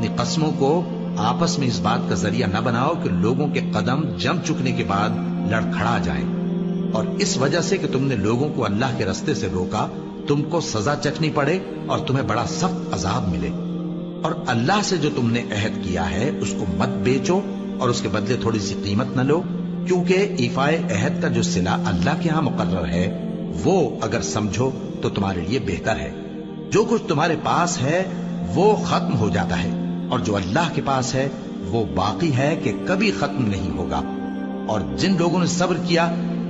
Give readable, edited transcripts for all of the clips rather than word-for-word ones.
اپنی قسموں کو آپس میں اس بات کا ذریعہ نہ بناؤ کہ لوگوں کے قدم جم چکنے کے بعد لڑکھڑا جائیں، اور اس وجہ سے کہ تم نے لوگوں کو اللہ کے رستے سے روکا تم کو سزا چکھنی پڑے اور تمہیں بڑا سخت عذاب ملے۔ اور اللہ سے جو تم نے عہد کیا ہے اس کو مت بیچو اور اس کے بدلے تھوڑی سی قیمت نہ لو، کیونکہ ایفائے عہد کا جو صلہ اللہ کے ہاں مقرر ہے وہ اگر سمجھو تو تمہارے لیے بہتر ہے۔ جو کچھ تمہارے پاس ہے وہ ختم ہو جاتا ہے، اور جو اللہ کے پاس ہے وہ باقی ہے کہ کبھی ختم نہیں ہوگا۔ اور جن لوگوں نے صبر کیا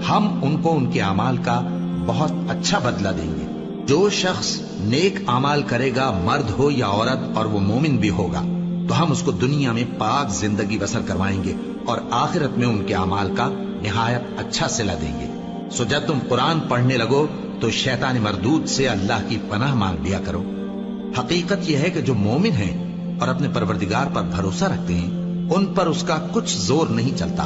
ہم ان کو ان کے اعمال کا بہت اچھا بدلہ دیں گے۔ جو شخص نیک اعمال کرے گا، مرد ہو یا عورت، اور وہ مومن بھی ہوگا، تو ہم اس کو دنیا میں پاک زندگی بسر کروائیں گے اور آخرت میں ان کے اعمال کا نہایت اچھا صلہ دیں گے۔ سو جب تم قرآن پڑھنے لگو تو شیطان مردود سے اللہ کی پناہ مانگ لیا کرو۔ حقیقت یہ ہے کہ جو مومن ہیں اور اپنے پروردگار پر بھروسہ رکھتے ہیں ان پر اس کا کچھ زور نہیں چلتا۔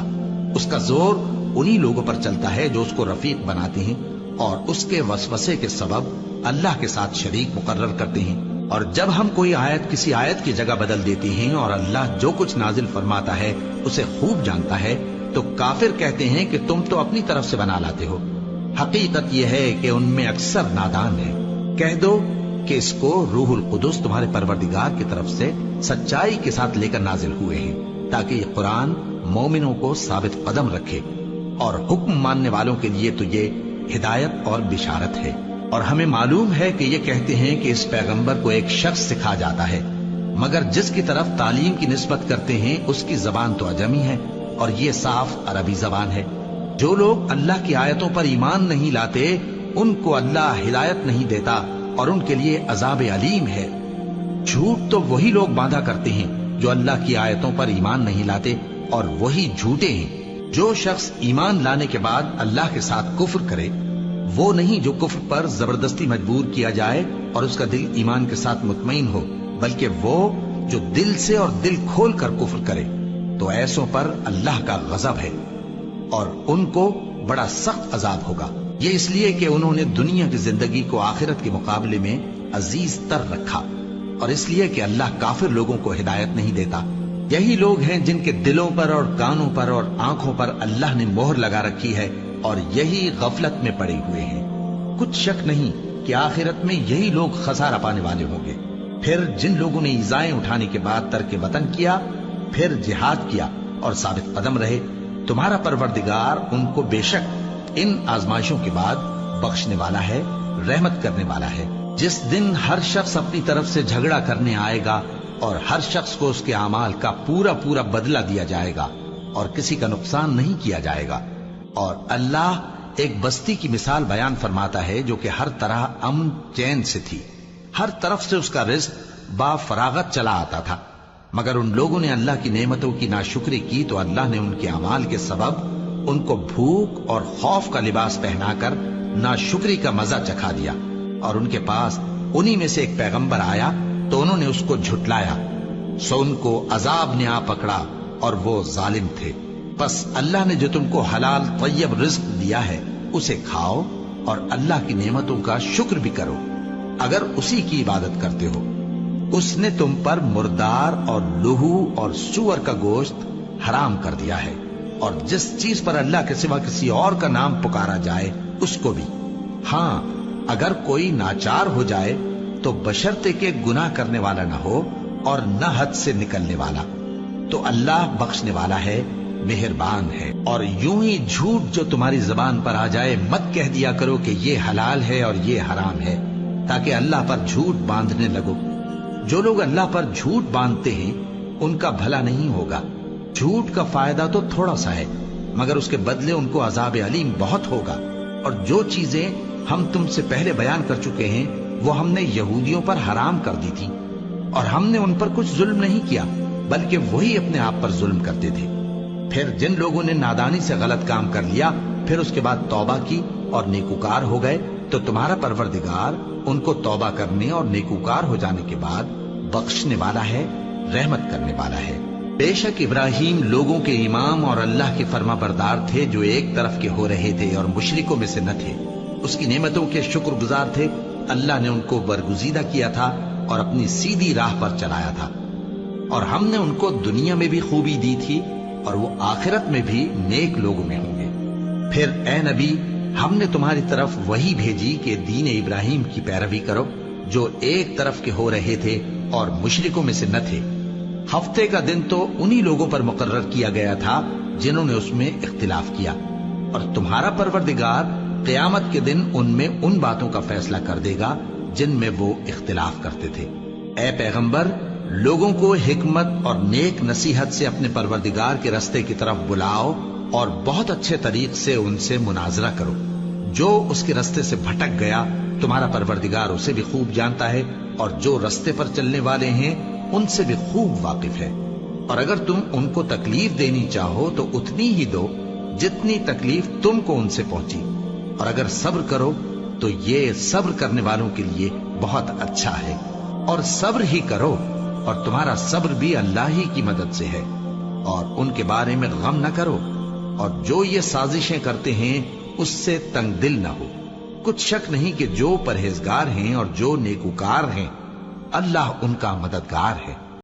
اس کا زور انہی لوگوں پر چلتا ہے جو اس کو رفیق بناتے ہیں اور اس کے وسوسے کے سبب اللہ کے ساتھ شریک مقرر کرتے ہیں۔ اور جب ہم کوئی آیت کسی آیت کی جگہ بدل دیتے ہیں اور اللہ جو کچھ نازل فرماتا ہے اسے خوب جانتا ہے تو کافر کہتے ہیں کہ تم تو اپنی طرف سے بنا لاتے ہو۔ حقیقت یہ ہے کہ ان میں اکثر نادان ہیں۔ کہہ دو کہ اس کو روح القدس تمہارے پروردگار کی طرف سے سچائی کے ساتھ لے کر نازل ہوئے ہیں، تاکہ یہ قرآن مومنوں کو ثابت قدم رکھے، اور حکم ماننے والوں کے لیے تو یہ ہدایت اور بشارت ہے۔ اور ہمیں معلوم ہے کہ یہ کہتے ہیں کہ اس پیغمبر کو ایک شخص سکھا جاتا ہے، مگر جس کی طرف تعلیم کی نسبت کرتے ہیں اس کی زبان تو عجمی ہے اور یہ صاف عربی زبان ہے۔ جو لوگ اللہ کی آیتوں پر ایمان نہیں لاتے ان کو اللہ ہدایت نہیں دیتا اور ان کے لیے عذاب علیم ہے۔ جھوٹ تو وہی لوگ باندھا کرتے ہیں جو اللہ کی آیتوں پر ایمان نہیں لاتے، اور وہی جھوٹے ہیں۔ جو شخص ایمان لانے کے بعد اللہ کے ساتھ کفر کرے وہ نہیں جو کفر پر زبردستی مجبور کیا جائے اور اس کا دل ایمان کے ساتھ مطمئن ہو، بلکہ وہ جو دل سے اور دل کھول کر کفر کرے، تو ایسوں پر اللہ کا غضب ہے اور ان کو بڑا سخت عذاب ہوگا۔ یہ اس لیے کہ انہوں نے دنیا کی زندگی کو آخرت کے مقابلے میں عزیز تر رکھا، اور اس لیے کہ اللہ کافر لوگوں کو ہدایت نہیں دیتا۔ یہی لوگ ہیں جن کے دلوں پر اور کانوں پر اور آنکھوں پر اللہ نے مہر لگا رکھی ہے، اور یہی غفلت میں پڑے ہوئے ہیں۔ کچھ شک نہیں کہ آخرت میں یہی لوگ خسارہ پانے والے ہوں گے۔ پھر جن لوگوں نے ایذائیں اٹھانے کے بعد ترک وطن کیا، پھر جہاد کیا اور ثابت قدم رہے، تمہارا پروردگار ان کو بے شک ان آزمائشوں کے بعد بخشنے والا ہے، رحمت کرنے والا ہے۔ جس دن ہر شخص اپنی طرف سے جھگڑا کرنے آئے گا اور ہر شخص کو اس کے اعمال کا پورا پورا بدلہ دیا جائے گا اور کسی کا نقصان نہیں کیا جائے گا۔ اور اللہ ایک بستی کی مثال بیان فرماتا ہے جو کہ ہر طرح امن چین سے تھی، ہر طرف سے اس کا رزق با فراغت چلا آتا تھا، مگر ان لوگوں نے اللہ کی نعمتوں کی ناشکری کی تو اللہ نے ان کے اعمال کے سبب ان کو بھوک اور خوف کا لباس پہنا کر ناشکری کا مزہ چکھا دیا۔ اور ان کے پاس انہی میں سے ایک پیغمبر آیا تو انہوں نے اس کو جھٹلایا، سو ان کو عذاب نے آ پکڑا اور وہ ظالم تھے۔ بس اللہ نے جو تم کو حلال طیب رزق دیا ہے اسے کھاؤ اور اللہ کی نعمتوں کا شکر بھی کرو اگر اسی کی عبادت کرتے ہو۔ اس نے تم پر مردار اور لہو اور سور کا گوشت حرام کر دیا ہے، اور جس چیز پر اللہ کے سوا کسی اور کا نام پکارا جائے اس کو بھی۔ ہاں اگر کوئی ناچار ہو جائے تو بشرطے کہ گناہ کرنے والا نہ ہو اور نہ حد سے نکلنے والا، تو اللہ بخشنے والا ہے، مہربان ہے۔ اور یوں ہی جھوٹ جو تمہاری زبان پر آ جائے مت کہہ دیا کرو کہ یہ حلال ہے اور یہ حرام ہے، تاکہ اللہ پر جھوٹ باندھنے لگو۔ جو لوگ اللہ پر جھوٹ باندھتے ہیں ان کا بھلا نہیں ہوگا۔ جھوٹ کا فائدہ تو تھوڑا سا ہے، مگر اس کے بدلے ان کو عذاب علیم بہت ہوگا۔ اور جو چیزیں ہم تم سے پہلے بیان کر چکے ہیں وہ ہم نے یہودیوں پر حرام کر دی تھی، اور ہم نے ان پر کچھ ظلم نہیں کیا بلکہ وہی اپنے آپ پر ظلم کرتے تھے۔ پھر جن لوگوں نے نادانی سے غلط کام کر لیا پھر اس کے بعد توبہ کی اور نیکوکار ہو گئے تو تمہارا پروردگار ان کو توبہ کرنے اور نیکوکار ہو جانے کے بعد بخشنے والا ہے، رحمت کرنے والا ہے۔ بے شک ابراہیم لوگوں کے امام اور اللہ کے فرما بردار تھے جو ایک طرف کے ہو رہے تھے اور مشرکوں میں سے نہ تھے۔ اس کی نعمتوں کے شکر گزار تھے۔ اللہ نے ان کو برگزیدہ کیا تھا اور اپنی سیدھی راہ پر چلایا تھا۔ اور ہم نے ان کو دنیا میں بھی خوبی دی تھی اور وہ آخرت میں بھی نیک لوگوں میں ہوں گے۔ پھر اے نبی، ہم نے تمہاری طرف وہی بھیجی کہ دین ابراہیم کی پیروی کرو جو ایک طرف کے ہو رہے تھے اور مشرکوں میں سے نہ تھے۔ ہفتے کا دن تو انہی لوگوں پر مقرر کیا گیا تھا جنہوں نے اس میں اختلاف کیا، اور تمہارا پروردگار قیامت کے دن ان میں ان باتوں کا فیصلہ کر دے گا جن میں وہ اختلاف کرتے تھے۔ اے پیغمبر، لوگوں کو حکمت اور نیک نصیحت سے اپنے پروردگار کے رستے کی طرف بلاؤ اور بہت اچھے طریق سے ان سے مناظرہ کرو۔ جو اس کے رستے سے بھٹک گیا تمہارا پروردگار اسے بھی خوب جانتا ہے، اور جو رستے پر چلنے والے ہیں ان سے بھی خوب واقف ہے۔ اور اگر تم ان کو تکلیف دینی چاہو تو اتنی ہی دو جتنی تکلیف تم کو ان سے پہنچی، اور اگر صبر کرو تو یہ صبر کرنے والوں کے لیے بہت اچھا ہے۔ اور صبر ہی کرو، اور تمہارا صبر بھی اللہ ہی کی مدد سے ہے، اور ان کے بارے میں غم نہ کرو، اور جو یہ سازشیں کرتے ہیں اس سے تنگ دل نہ ہو۔ کچھ شک نہیں کہ جو پرہیزگار ہیں اور جو نیکوکار ہیں اللہ ان کا مددگار ہے۔